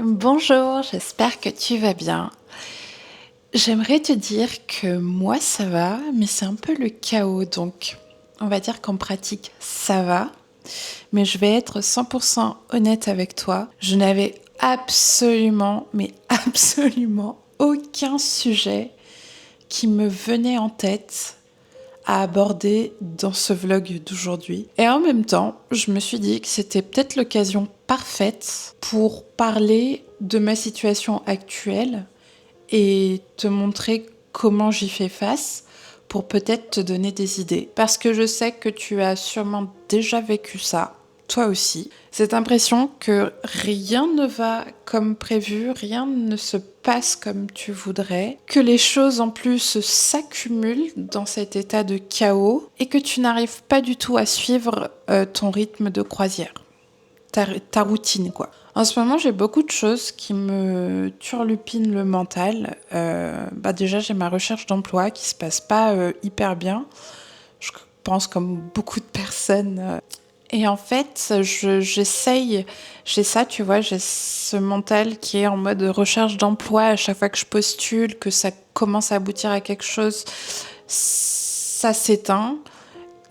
Bonjour, j'espère que tu vas bien. J'aimerais te dire que moi ça va, mais c'est un peu le chaos, donc on va dire qu'en pratique ça va, mais je vais être 100% honnête avec toi. Je n'avais absolument, mais absolument aucun sujet qui me venait en tête à aborder dans ce vlog d'aujourd'hui. Et en même temps, je me suis dit que c'était peut-être l'occasion parfaite pour parler de ma situation actuelle et te montrer comment j'y fais face pour peut-être te donner des idées. Parce que je sais que tu as sûrement déjà vécu ça, toi aussi. Cette impression que rien ne va comme prévu, rien ne se passe comme tu voudrais, que les choses en plus s'accumulent dans cet état de chaos et que tu n'arrives pas du tout à suivre ton rythme de croisière. Ta routine, quoi. En ce moment, j'ai beaucoup de choses qui me turlupinent le mental. Déjà, j'ai ma recherche d'emploi qui se passe pas hyper bien. Je pense comme beaucoup de personnes. Et en fait, j'essaye, j'ai ça, tu vois, j'ai ce mental qui est en mode recherche d'emploi à chaque fois que je postule, que ça commence à aboutir à quelque chose, ça s'éteint.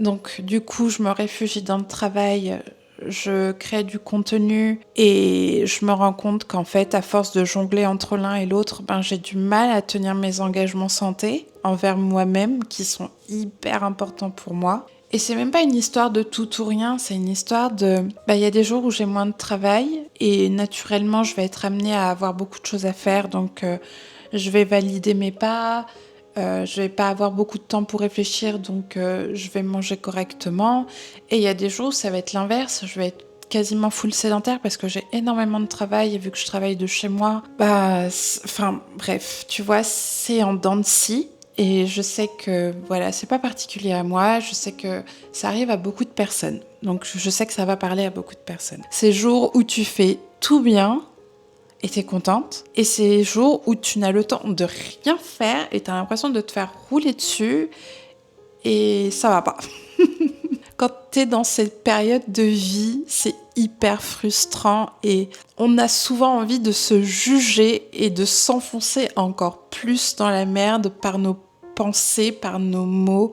Donc, du coup, je me réfugie dans le travail, je crée du contenu et je me rends compte qu'en fait, à force de jongler entre l'un et l'autre, j'ai du mal à tenir mes engagements santé envers moi-même qui sont hyper importants pour moi. Et c'est même pas une histoire de tout ou rien, c'est une histoire de... Il y a des jours où j'ai moins de travail et naturellement, je vais être amenée à avoir beaucoup de choses à faire. Donc, je vais valider mes pas, je vais pas avoir beaucoup de temps pour réfléchir, donc je vais manger correctement. Et il y a des jours où ça va être l'inverse, je vais être quasiment full sédentaire parce que j'ai énormément de travail et vu que je travaille de chez moi, bref, tu vois, c'est en dents de scie. Et je sais que, voilà, c'est pas particulier à moi, je sais que ça arrive à beaucoup de personnes. Donc je sais que ça va parler à beaucoup de personnes. Ces jours où tu fais tout bien et t'es contente, et ces jours où tu n'as le temps de rien faire et t'as l'impression de te faire rouler dessus et ça va pas. Quand t'es dans cette période de vie, c'est hyper frustrant et on a souvent envie de se juger et de s'enfoncer encore plus dans la merde par nos pensées, par nos mots,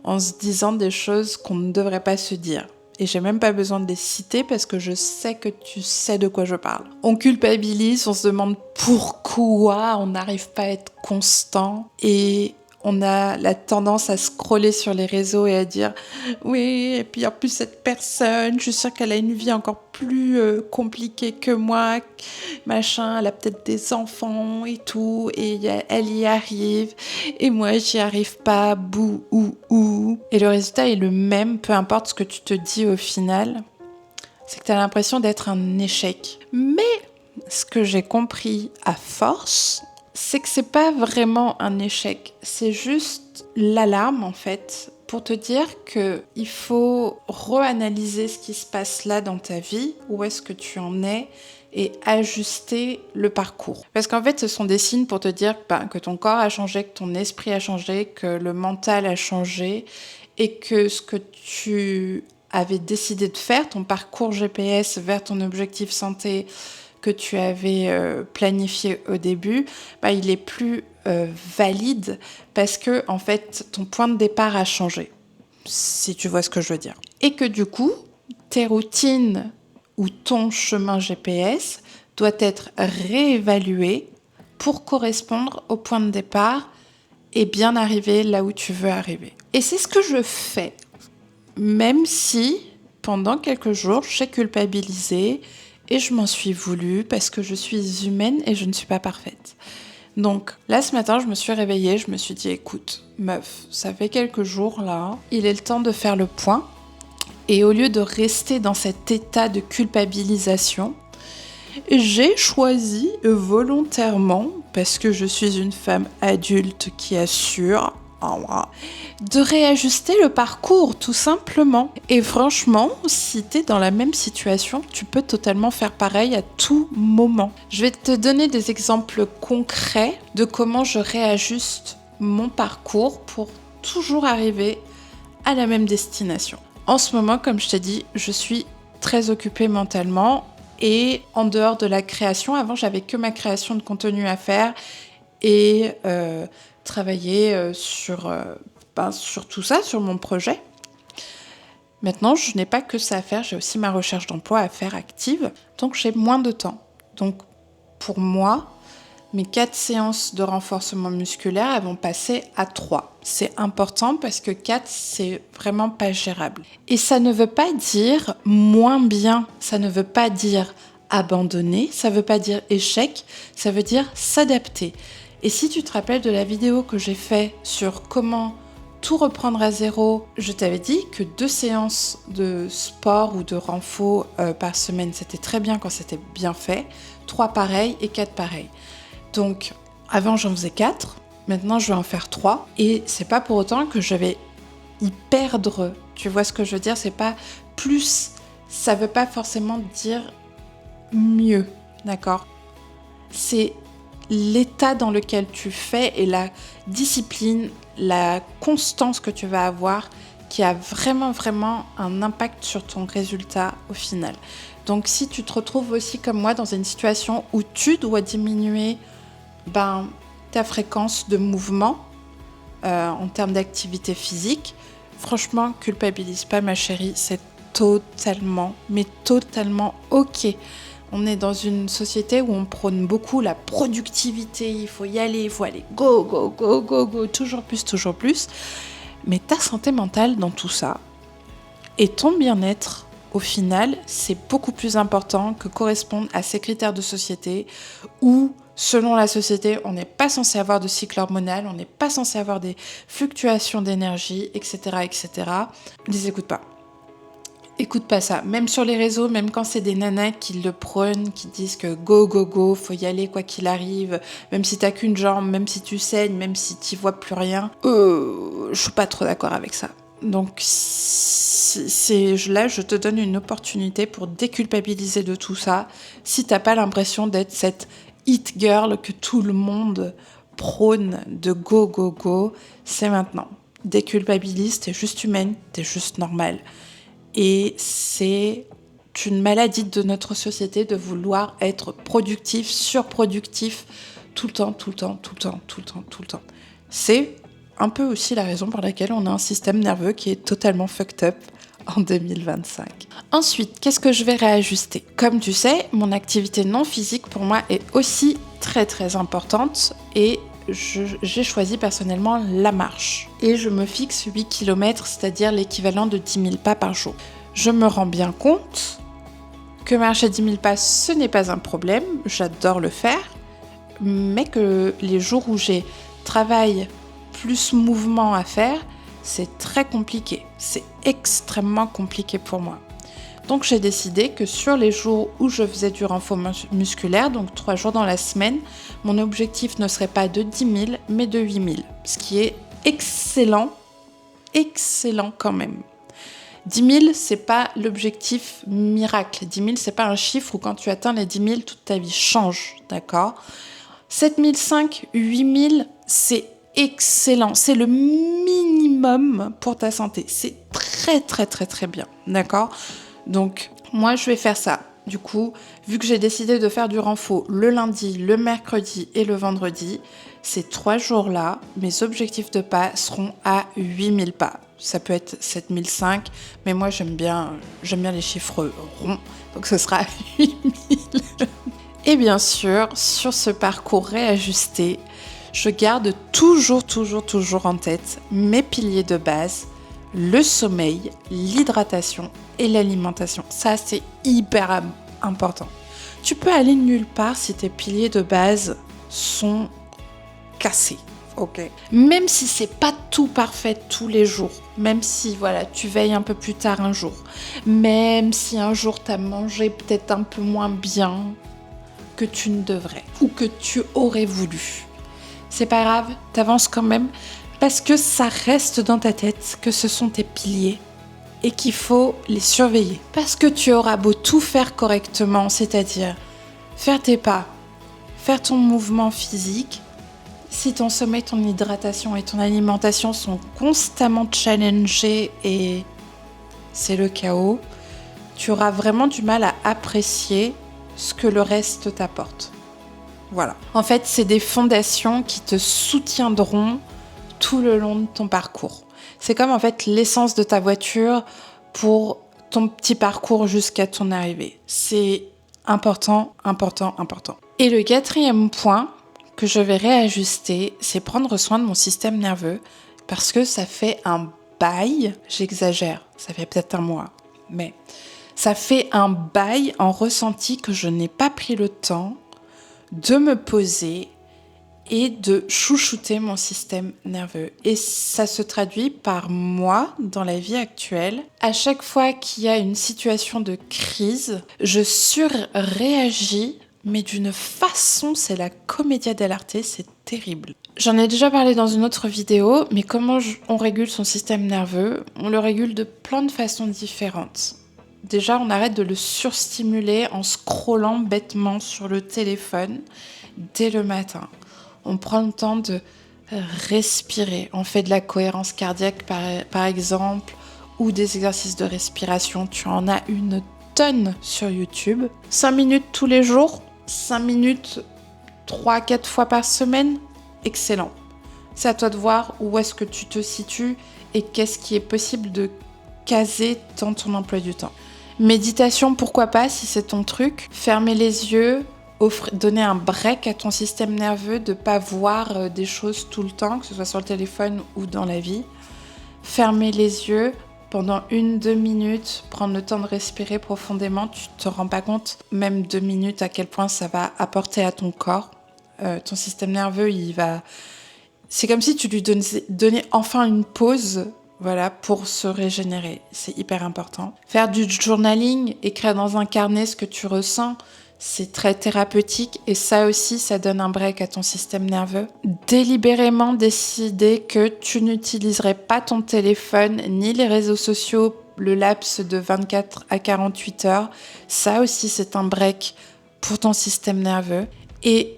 en se disant des choses qu'on ne devrait pas se dire. Et j'ai même pas besoin de les citer parce que je sais que tu sais de quoi je parle. On culpabilise, on se demande pourquoi on n'arrive pas à être constant et on a la tendance à scroller sur les réseaux et à dire oui, et puis en plus cette personne, je suis sûre qu'elle a une vie encore plus compliquée que moi, machin, elle a peut-être des enfants et tout, et elle y arrive, et moi j'y arrive pas, bouh, ou. Et le résultat est le même, peu importe ce que tu te dis au final, c'est que tu as l'impression d'être un échec. Mais ce que j'ai compris à force, c'est que c'est pas vraiment un échec, c'est juste l'alarme en fait pour te dire que il faut reanalyser ce qui se passe là dans ta vie, où est-ce que tu en es et ajuster le parcours. Parce qu'en fait, ce sont des signes pour te dire que ton corps a changé, que ton esprit a changé, que le mental a changé et que ce que tu avais décidé de faire, ton parcours GPS vers ton objectif santé, que tu avais planifié au début, il est plus valide parce que en fait ton point de départ a changé, si tu vois ce que je veux dire. Et que du coup, tes routines ou ton chemin GPS doit être réévalué pour correspondre au point de départ et bien arriver là où tu veux arriver. Et c'est ce que je fais, même si pendant quelques jours, j'ai culpabilisé et je m'en suis voulu parce que je suis humaine et je ne suis pas parfaite. Donc là, ce matin, je me suis réveillée, je me suis dit, écoute, meuf, ça fait quelques jours là, il est le temps de faire le point. Et au lieu de rester dans cet état de culpabilisation, j'ai choisi volontairement, parce que je suis une femme adulte qui assure, de réajuster le parcours tout simplement. Et franchement, si t'es dans la même situation, tu peux totalement faire pareil à tout moment. Je vais te donner des exemples concrets de comment je réajuste mon parcours pour toujours arriver à la même destination. En ce moment, comme je t'ai dit, je suis très occupée mentalement Et en dehors de la création, avant, j'avais que ma création de contenu à faire et travailler sur tout ça, sur mon projet. Maintenant, je n'ai pas que ça à faire, j'ai aussi ma recherche d'emploi à faire active, donc j'ai moins de temps. Donc pour moi, mes 4 séances de renforcement musculaire, elles vont passer à 3. C'est important parce que 4, c'est vraiment pas gérable. Et ça ne veut pas dire moins bien, ça ne veut pas dire abandonner, ça ne veut pas dire échec, ça veut dire s'adapter. Et si tu te rappelles de la vidéo que j'ai faite sur comment tout reprendre à zéro, je t'avais dit que 2 séances de sport ou de renfo par semaine, c'était très bien quand c'était bien fait. 3 pareils et 4 pareils. Donc, avant, j'en faisais 4. Maintenant, je vais en faire 3. Et c'est pas pour autant que je vais y perdre. Tu vois ce que je veux dire ? C'est pas plus. Ça veut pas forcément dire mieux. D'accord ? C'est l'état dans lequel tu fais et la discipline, la constance que tu vas avoir qui a vraiment, vraiment un impact sur ton résultat au final. Donc, si tu te retrouves aussi comme moi dans une situation où tu dois diminuer ta fréquence de mouvement en termes d'activité physique, franchement, culpabilise pas ma chérie, c'est totalement, mais totalement ok. On est dans une société où on prône beaucoup la productivité, il faut y aller, il faut aller go, go, go, go, go, toujours plus. Mais ta santé mentale dans tout ça et ton bien-être, au final, c'est beaucoup plus important que correspondre à ces critères de société où, selon la société, on n'est pas censé avoir de cycle hormonal, on n'est pas censé avoir des fluctuations d'énergie, etc., etc. Les écoute pas. Écoute pas ça. Même sur les réseaux, même quand c'est des nanas qui le prônent, qui disent que go, go, go, faut y aller quoi qu'il arrive, même si t'as qu'une jambe, même si tu saignes, même si t'y vois plus rien, je suis pas trop d'accord avec ça. Donc là, je te donne une opportunité pour déculpabiliser de tout ça. Si t'as pas l'impression d'être cette hit girl que tout le monde prône de go, go, go, c'est maintenant. Déculpabilise, t'es juste humaine, t'es juste normale. Et c'est une maladie de notre société de vouloir être productif, surproductif, tout le temps. C'est un peu aussi la raison pour laquelle on a un système nerveux qui est totalement fucked up en 2025. Ensuite, qu'est-ce que je vais réajuster ? Comme tu sais, mon activité non physique pour moi est aussi très très importante et j'ai choisi personnellement la marche. Et je me fixe 8 km, c'est-à-dire l'équivalent de 10 000 pas par jour. Je me rends bien compte que marcher 10 000 pas, ce n'est pas un problème, j'adore le faire, mais que les jours où j'ai travail plus mouvement à faire, c'est très compliqué. C'est extrêmement compliqué pour moi. Donc j'ai décidé que sur les jours où je faisais du renforcement musculaire, donc 3 jours dans la semaine, mon objectif ne serait pas de 10 000, mais de 8 000. Ce qui est excellent quand même. 10 000, c'est pas l'objectif miracle. 10 000, c'est pas un chiffre où quand tu atteins les 10 000, toute ta vie change, d'accord ? 7 500, 8 000, c'est excellent. C'est le minimum pour ta santé. C'est très, très, très, très bien, d'accord ? Donc, moi, je vais faire ça. Du coup, vu que j'ai décidé de faire du renfo le lundi, le mercredi et le vendredi, ces 3 jours-là, mes objectifs de pas seront à 8 000 pas. Ça peut être 7 500, mais moi, j'aime bien les chiffres ronds. Donc, ce sera 8 000. Et bien sûr, sur ce parcours réajusté, je garde toujours en tête mes piliers de base, le sommeil, l'hydratation et l'alimentation. Ça, c'est hyper important. Tu peux aller nulle part si tes piliers de base sont cassés. Ok. Même si c'est pas tout parfait tous les jours, même si tu veilles un peu plus tard un jour, même si un jour t'as mangé peut-être un peu moins bien que tu ne devrais ou que tu aurais voulu, c'est pas grave, t'avances quand même parce que ça reste dans ta tête que ce sont tes piliers et qu'il faut les surveiller. Parce que tu auras beau tout faire correctement, c'est-à-dire faire tes pas, faire ton mouvement physique, si ton sommeil, ton hydratation et ton alimentation sont constamment challengés et c'est le chaos, tu auras vraiment du mal à apprécier ce que le reste t'apporte. Voilà. En fait, c'est des fondations qui te soutiendront tout le long de ton parcours. C'est comme en fait l'essence de ta voiture pour ton petit parcours jusqu'à ton arrivée. C'est important, important, important. Et le 4e point que je vais réajuster, c'est prendre soin de mon système nerveux parce que ça fait un bail, j'exagère, ça fait peut-être un mois, mais ça fait un bail en ressenti que je n'ai pas pris le temps de me poser et de chouchouter mon système nerveux. Et ça se traduit par moi, dans la vie actuelle. À chaque fois qu'il y a une situation de crise, je surréagis, mais d'une façon, c'est la commedia dell'arte, c'est terrible. J'en ai déjà parlé dans une autre vidéo, mais comment on régule son système nerveux? On le régule de plein de façons différentes. Déjà, on arrête de le surstimuler en scrollant bêtement sur le téléphone dès le matin. On prend le temps de respirer. On fait de la cohérence cardiaque, par exemple, ou des exercices de respiration. Tu en as une tonne sur YouTube. 5 minutes tous les jours, 5 minutes 3-4 fois par semaine, excellent. C'est à toi de voir où est-ce que tu te situes et qu'est-ce qui est possible de caser dans ton emploi du temps. Méditation, pourquoi pas, si c'est ton truc. Fermer les yeux, donner un break à ton système nerveux, de ne pas voir des choses tout le temps, que ce soit sur le téléphone ou dans la vie. Fermer les yeux pendant 1-2 minutes, prendre le temps de respirer profondément. Tu ne te rends pas compte, même 2 minutes, à quel point ça va apporter à ton corps. Ton système nerveux, c'est comme si tu lui donnais enfin une pause, voilà, pour se régénérer. C'est hyper important. Faire du journaling, écrire dans un carnet ce que tu ressens, c'est très thérapeutique et ça aussi, ça donne un break à ton système nerveux. Délibérément décider que tu n'utiliserais pas ton téléphone ni les réseaux sociaux le laps de 24 à 48 heures, ça aussi, c'est un break pour ton système nerveux. Et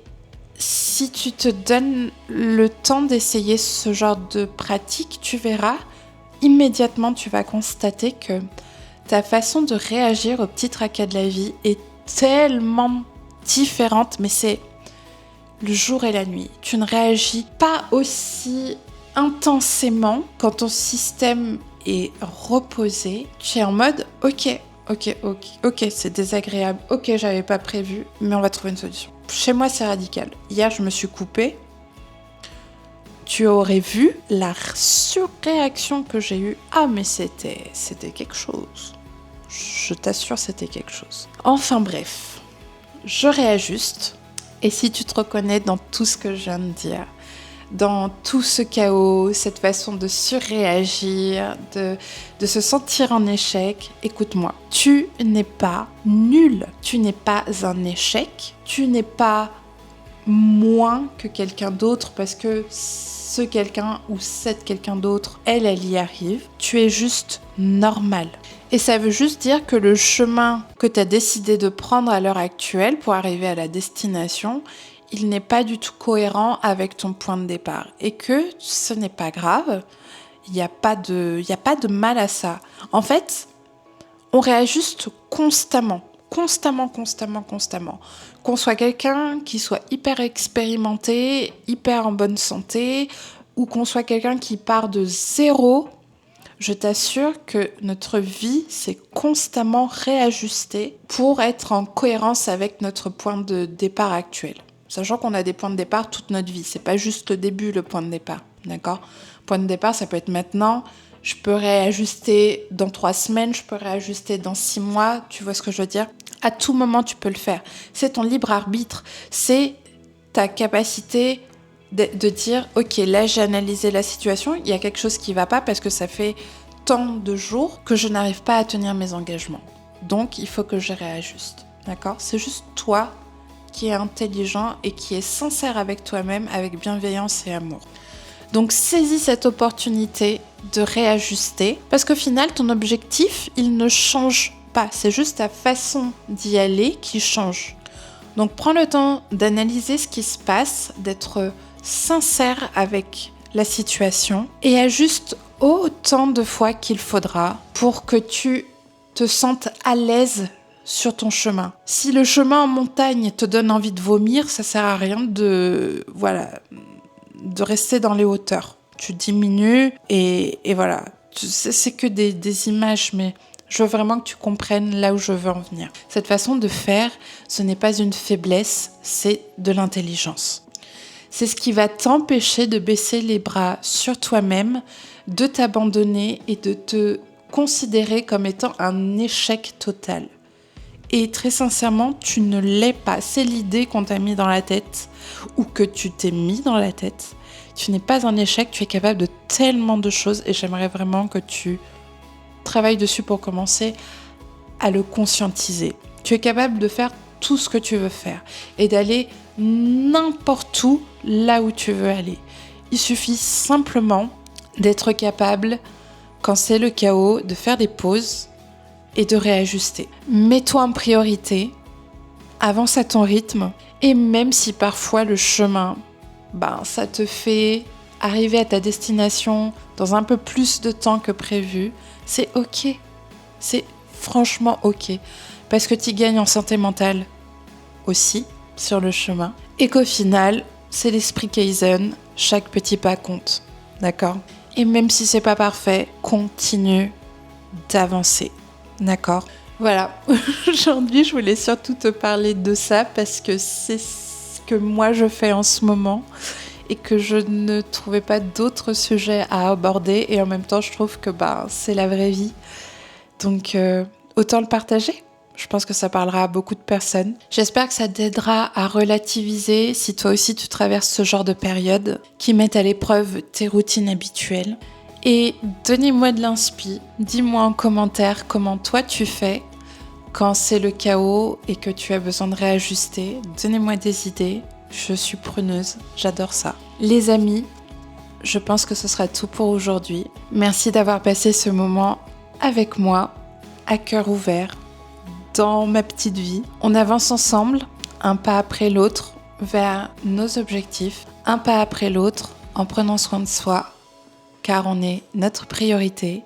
si tu te donnes le temps d'essayer ce genre de pratique, tu verras, immédiatement, tu vas constater que ta façon de réagir aux petits tracas de la vie est tellement différente, mais c'est le jour et la nuit. Tu ne réagis pas aussi intensément quand ton système est reposé. Tu es en mode ok, c'est désagréable, ok, j'avais pas prévu, mais on va trouver une solution. Chez moi, c'est radical. Hier, je me suis coupée. Tu aurais vu la surréaction que j'ai eue. Ah, mais c'était quelque chose. Je t'assure, c'était quelque chose. Enfin bref, je réajuste. Et si tu te reconnais dans tout ce que je viens de dire, dans tout ce chaos, cette façon de surréagir, de se sentir en échec, écoute-moi. Tu n'es pas nul. Tu n'es pas un échec. Tu n'es pas moins que quelqu'un d'autre parce que ce quelqu'un ou cette quelqu'un d'autre, elle y arrive. Tu es juste normal. Et ça veut juste dire que le chemin que tu as décidé de prendre à l'heure actuelle pour arriver à la destination, il n'est pas du tout cohérent avec ton point de départ. Et que ce n'est pas grave, il n'y a pas de mal à ça. En fait, on réajuste constamment. Qu'on soit quelqu'un qui soit hyper expérimenté, hyper en bonne santé, ou qu'on soit quelqu'un qui part de zéro, je t'assure que notre vie s'est constamment réajustée pour être en cohérence avec notre point de départ actuel. Sachant qu'on a des points de départ toute notre vie. C'est pas juste le début, le point de départ. D'accord ? Point de départ, ça peut être maintenant. Je peux réajuster dans 3 semaines, je peux réajuster dans 6 mois. Tu vois ce que je veux dire ? À tout moment, tu peux le faire. C'est ton libre arbitre. C'est ta capacité de dire « Ok, là, j'ai analysé la situation. Il y a quelque chose qui ne va pas parce que ça fait tant de jours que je n'arrive pas à tenir mes engagements. Donc, il faut que je réajuste. » D'accord ? C'est juste toi qui es intelligent et qui est sincère avec toi-même, avec bienveillance et amour. Donc, saisis cette opportunité de réajuster parce qu'au final, ton objectif, il ne change pas. C'est juste ta façon d'y aller qui change. Donc, prends le temps d'analyser ce qui se passe, d'être sincère avec la situation et ajuste autant de fois qu'il faudra pour que tu te sentes à l'aise sur ton chemin. Si le chemin en montagne te donne envie de vomir, ça sert à rien de rester dans les hauteurs. Tu diminues et voilà. C'est que des images, mais je veux vraiment que tu comprennes là où je veux en venir. Cette façon de faire, ce n'est pas une faiblesse, c'est de l'intelligence. C'est ce qui va t'empêcher de baisser les bras sur toi-même, de t'abandonner et de te considérer comme étant un échec total. Et très sincèrement, tu ne l'es pas. C'est l'idée qu'on t'a mis dans la tête ou que tu t'es mis dans la tête. Tu n'es pas un échec, tu es capable de tellement de choses et j'aimerais vraiment que tu travailles dessus pour commencer à le conscientiser. Tu es capable de faire tout ce que tu veux faire et d'aller n'importe où là où tu veux aller. Il suffit simplement d'être capable, quand c'est le chaos, de faire des pauses et de réajuster. Mets-toi en priorité, avance à ton rythme et même si parfois le chemin, ça te fait arriver à ta destination dans un peu plus de temps que prévu, c'est ok. C'est franchement ok. Parce que tu gagnes en santé mentale aussi sur le chemin. Et qu'au final, c'est l'esprit Kaizen. Chaque petit pas compte. D'accord ? Et même si c'est pas parfait, continue d'avancer. D'accord ? Voilà. Aujourd'hui, je voulais surtout te parler de ça parce que c'est ce que moi je fais en ce moment et que je ne trouvais pas d'autres sujets à aborder. Et en même temps, je trouve que c'est la vraie vie. Donc, autant le partager. Je pense que ça parlera à beaucoup de personnes. J'espère que ça t'aidera à relativiser si toi aussi tu traverses ce genre de période qui mettent à l'épreuve tes routines habituelles. Et donnez-moi de l'inspi. Dis-moi en commentaire comment toi tu fais quand c'est le chaos et que tu as besoin de réajuster. Donnez-moi des idées. Je suis preneuse. J'adore ça. Les amis, je pense que ce sera tout pour aujourd'hui. Merci d'avoir passé ce moment avec moi, à cœur ouvert, dans ma petite vie. On avance ensemble, un pas après l'autre, vers nos objectifs, un pas après l'autre, en prenant soin de soi, car on est notre priorité,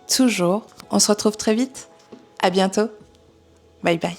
toujours. On se retrouve très vite. À bientôt. Bye bye.